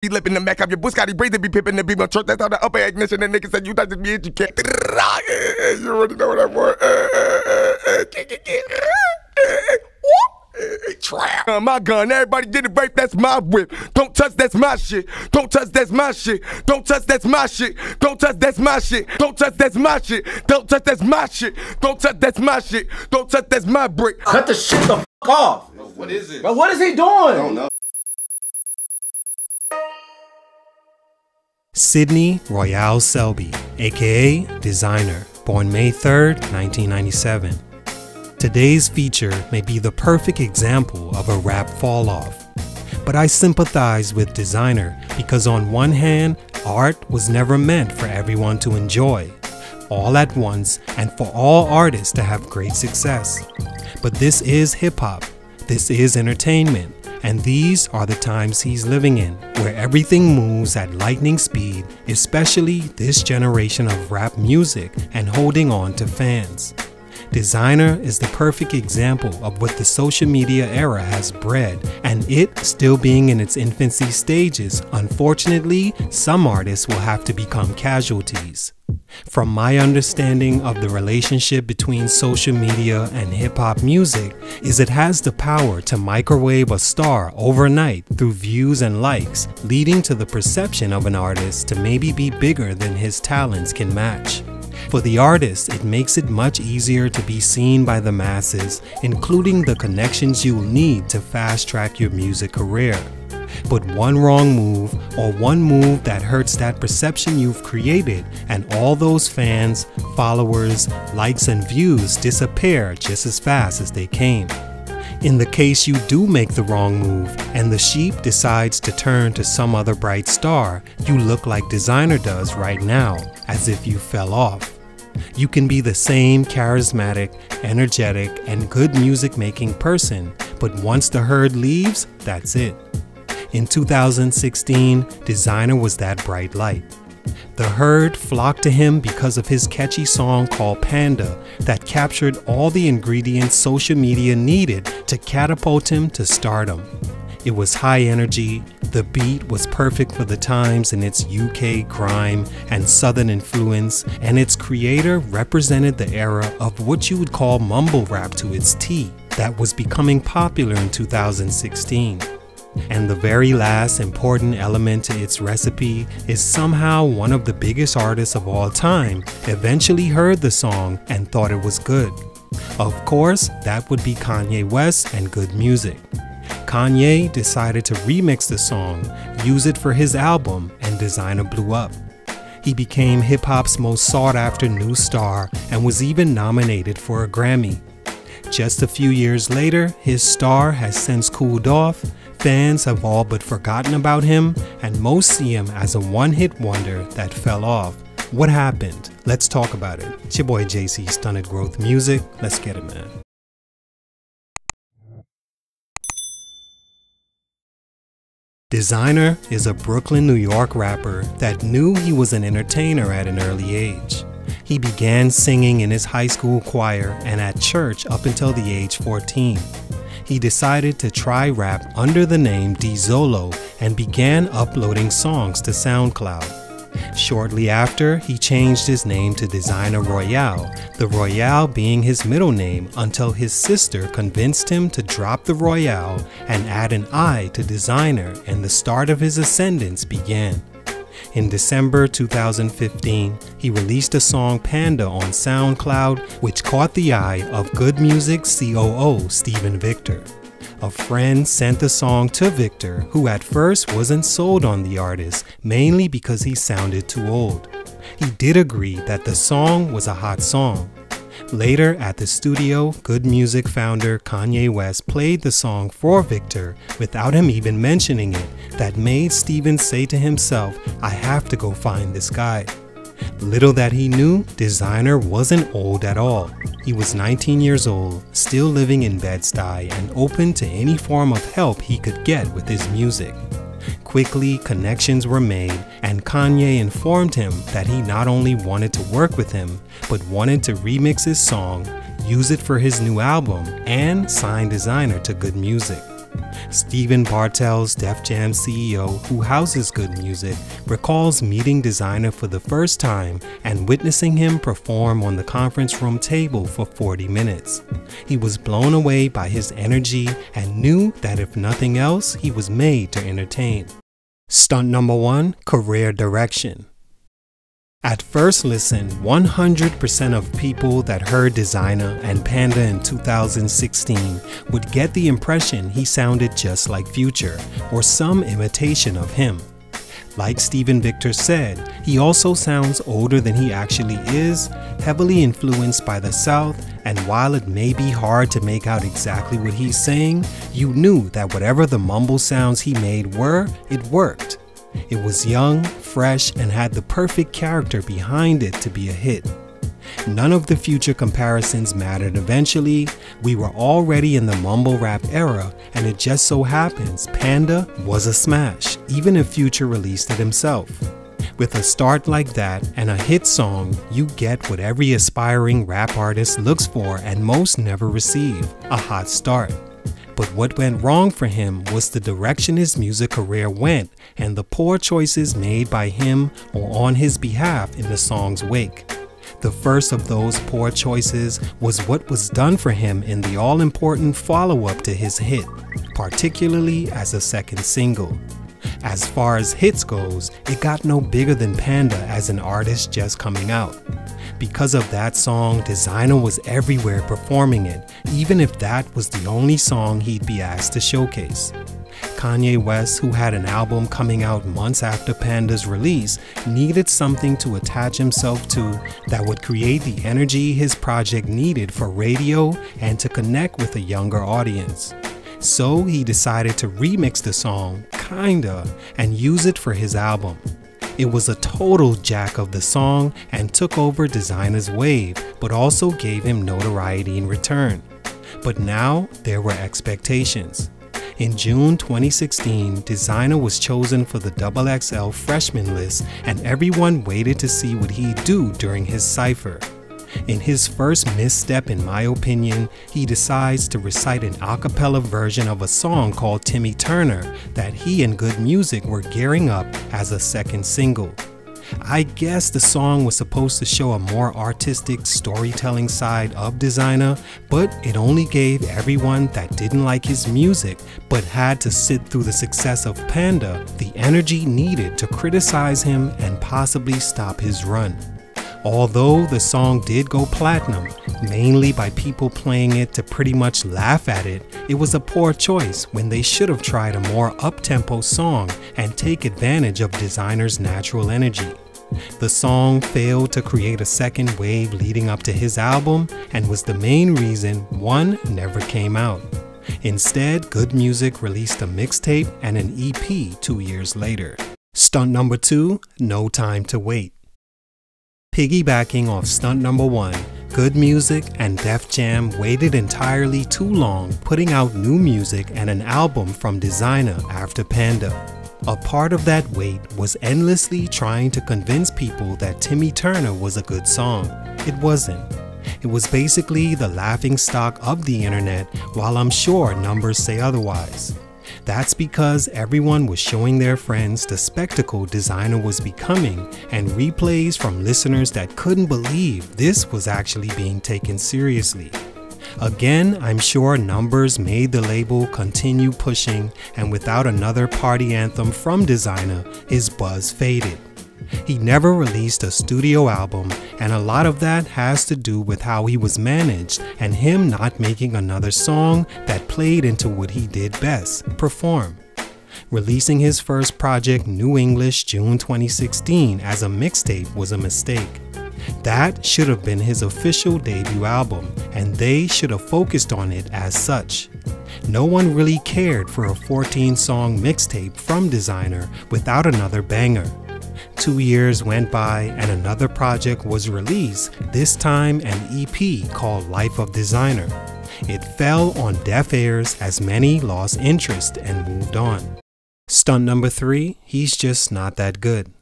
Be lipping the Mac up your Buscati breathing, be pipping the beam on truck. That's all the upper ignition. And niggas said you thought this bitch you can't. You already know what I want. Trap. My gun, everybody get it right, that's my whip. Don't touch, that's my shit. Don't touch, that's my shit. Don't touch, that's my shit. Don't touch, that's my shit. Don't touch, that's my shit. Don't touch, that's my shit. Don't touch, that's my shit. Don't touch, that's my brick. Cut the shit the f off. Bro, what is it? Bro, what is he doing? I don't know. Sidney Royale Selby, aka Designer, born May 3rd, 1997. Today's feature may be the perfect example of a rap fall-off, but I sympathize with Designer because on one hand, art was never meant for everyone to enjoy, all at once and for all artists to have great success. But this is hip-hop, this is entertainment, and these are the times he's living in, where everything moves at lightning speed, especially this generation of rap music and holding on to fans. Designer is the perfect example of what the social media era has bred, and it still being in its infancy stages, unfortunately, some artists will have to become casualties. From my understanding of the relationship between social media and hip-hop music is it has the power to microwave a star overnight through views and likes, leading to the perception of an artist to maybe be bigger than his talents can match. For the artist, it makes it much easier to be seen by the masses, including the connections you'll need to fast-track your music career. But one wrong move, or one move that hurts that perception you've created, and all those fans, followers, likes and views disappear just as fast as they came. In the case you do make the wrong move, and the sheep decides to turn to some other bright star, you look like Designer does right now, as if you fell off. You can be the same charismatic, energetic, and good music-making person, but once the herd leaves, that's it. In 2016, Designer was that bright light. The herd flocked to him because of his catchy song called Panda that captured all the ingredients social media needed to catapult him to stardom. It was high energy, the beat was perfect for the times in its UK grime and southern influence, and its creator represented the era of what you would call mumble rap to its T that was becoming popular in 2016. And the very last important element to its recipe is somehow one of the biggest artists of all time eventually heard the song and thought it was good. Of course, that would be Kanye West and Good Music. Kanye decided to remix the song, use it for his album, and Designer blew up. He became hip-hop's most sought-after new star and was even nominated for a Grammy. Just a few years later, his star has since cooled off, fans have all but forgotten about him, and most see him as a one-hit wonder that fell off. What happened? Let's talk about it. It's your boy JC, Stunted Growth Music. Let's get it, man. Designer is a Brooklyn, New York rapper that knew he was an entertainer at an early age. He began singing in his high school choir and at church up until the age 14. He decided to try rap under the name D-Zolo and began uploading songs to SoundCloud. Shortly after, he changed his name to Designer Royale, the Royale being his middle name until his sister convinced him to drop the Royale and add an I to Designer, and the start of his ascendance began. In December 2015, he released a song Panda on SoundCloud, which caught the eye of Good Music COO Steven Victor. A friend sent the song to Victor, who at first wasn't sold on the artist, mainly because he sounded too old. He did agree that the song was a hot song. Later at the studio, Good Music founder Kanye West played the song for Victor without him even mentioning it. That made Steven say to himself, I have to go find this guy. Little that he knew, Designer wasn't old at all. He was 19 years old, still living in Bed-Stuy and open to any form of help he could get with his music. Quickly, connections were made, and Kanye informed him that he not only wanted to work with him, but wanted to remix his song, use it for his new album, and sign Designer to Good Music. Stephen Bartels, Def Jam CEO who houses Good Music, recalls meeting Designer for the first time and witnessing him perform on the conference room table for 40 minutes. He was blown away by his energy and knew that if nothing else, he was made to entertain. Stunt number 1, career direction. At first listen, 100% of people that heard Designer and Panda in 2016 would get the impression he sounded just like Future or some imitation of him. Like Steven Victor said, he also sounds older than he actually is, heavily influenced by the South, and while it may be hard to make out exactly what he's saying, you knew that whatever the mumble sounds he made were, it worked. It was young, fresh, and had the perfect character behind it to be a hit. None of the Future comparisons mattered eventually. We were already in the mumble rap era, and it just so happens Panda was a smash, even if Future released it himself. With a start like that and a hit song, you get what every aspiring rap artist looks for and most never receive, a hot start. But what went wrong for him was the direction his music career went and the poor choices made by him or on his behalf in the song's wake. The first of those poor choices was what was done for him in the all-important follow-up to his hit, particularly as a second single. As far as hits goes, it got no bigger than Panda as an artist just coming out. Because of that song, Designer was everywhere performing it, even if that was the only song he'd be asked to showcase. Kanye West, who had an album coming out months after Panda's release, needed something to attach himself to that would create the energy his project needed for radio and to connect with a younger audience. So he decided to remix the song, Kinda, and use it for his album. It was a total jack of the song and took over Designer's wave, but also gave him notoriety in return. But now there were expectations. In June 2016, Designer was chosen for the XXL freshman list, and everyone waited to see what he'd do during his cypher. In his first misstep, in my opinion, he decides to recite an a cappella version of a song called Timmy Turner that he and Good Music were gearing up as a second single. I guess the song was supposed to show a more artistic storytelling side of Designer, but it only gave everyone that didn't like his music but had to sit through the success of Panda the energy needed to criticize him and possibly stop his run. Although the song did go platinum, mainly by people playing it to pretty much laugh at it, it was a poor choice when they should have tried a more up-tempo song and take advantage of Designer's natural energy. The song failed to create a second wave leading up to his album and was the main reason one never came out. Instead, Good Music released a mixtape and an EP 2 years later. Stunt number 2, No Time to Wait. Piggybacking off stunt number 1, Good Music and Def Jam waited entirely too long putting out new music and an album from Designer after Panda. A part of that wait was endlessly trying to convince people that Timmy Turner was a good song. It wasn't. It was basically the laughingstock of the internet, while I'm sure numbers say otherwise. That's because everyone was showing their friends the spectacle Designer was becoming and replays from listeners that couldn't believe this was actually being taken seriously. Again, I'm sure numbers made the label continue pushing, and without another party anthem from Designer, his buzz faded. He never released a studio album, and a lot of that has to do with how he was managed and him not making another song that played into what he did best, perform. Releasing his first project, New English, June 2016 as a mixtape was a mistake. That should have been his official debut album, and they should have focused on it as such. No one really cared for a 14-song mixtape from Designer without another banger. 2 years went by and another project was released, this time an EP called Life of Designer. It fell on deaf ears as many lost interest and moved on. Stunt number 3, he's just not that good.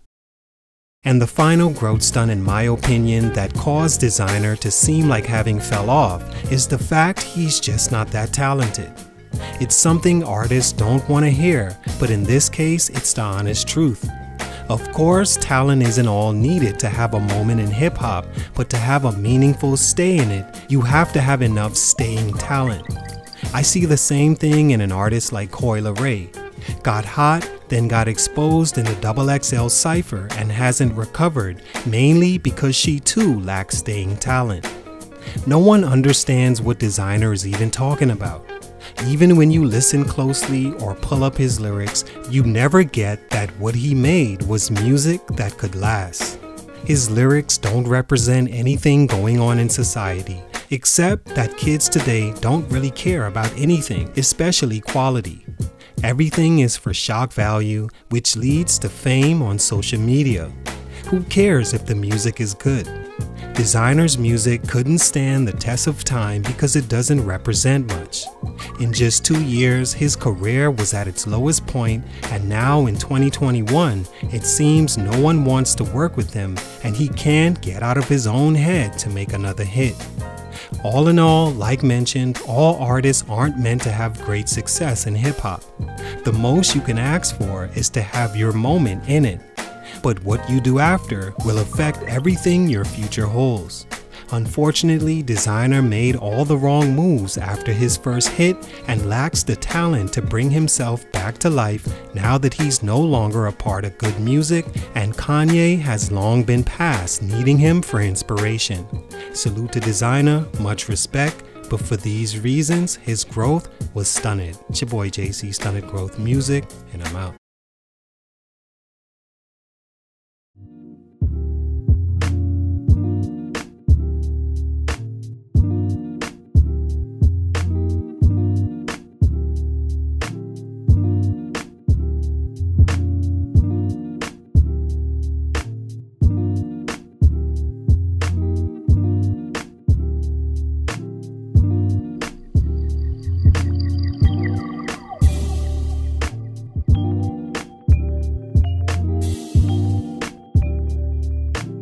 And the final growth stunt, in my opinion, that caused Designer to seem like having fell off is the fact he's just not that talented. It's something artists don't want to hear, but in this case, it's the honest truth. Of course, talent isn't all needed to have a moment in hip-hop, but to have a meaningful stay in it, you have to have enough staying talent. I see the same thing in an artist like Coi Leray. Got hot, then got exposed in the XXL Cypher and hasn't recovered, mainly because she too lacks staying talent. No one understands what Desiigner is even talking about. Even when you listen closely or pull up his lyrics, you never get that what he made was music that could last. His lyrics don't represent anything going on in society, except that kids today don't really care about anything, especially quality. Everything is for shock value, which leads to fame on social media. Who cares if the music is good? Desiigner's music couldn't stand the test of time because it doesn't represent much. In just 2 years, his career was at its lowest point, and now in 2021, it seems no one wants to work with him and he can't get out of his own head to make another hit. All in all, like mentioned, all artists aren't meant to have great success in hip-hop. The most you can ask for is to have your moment in it. But what you do after will affect everything your future holds. Unfortunately, Desiigner made all the wrong moves after his first hit and lacks the talent to bring himself back to life now that he's no longer a part of good music and Kanye has long been past needing him for inspiration. Salute to Desiigner, much respect, but for these reasons, his growth was stunted. It's your boy JC, Stunted Growth Music, and I'm out.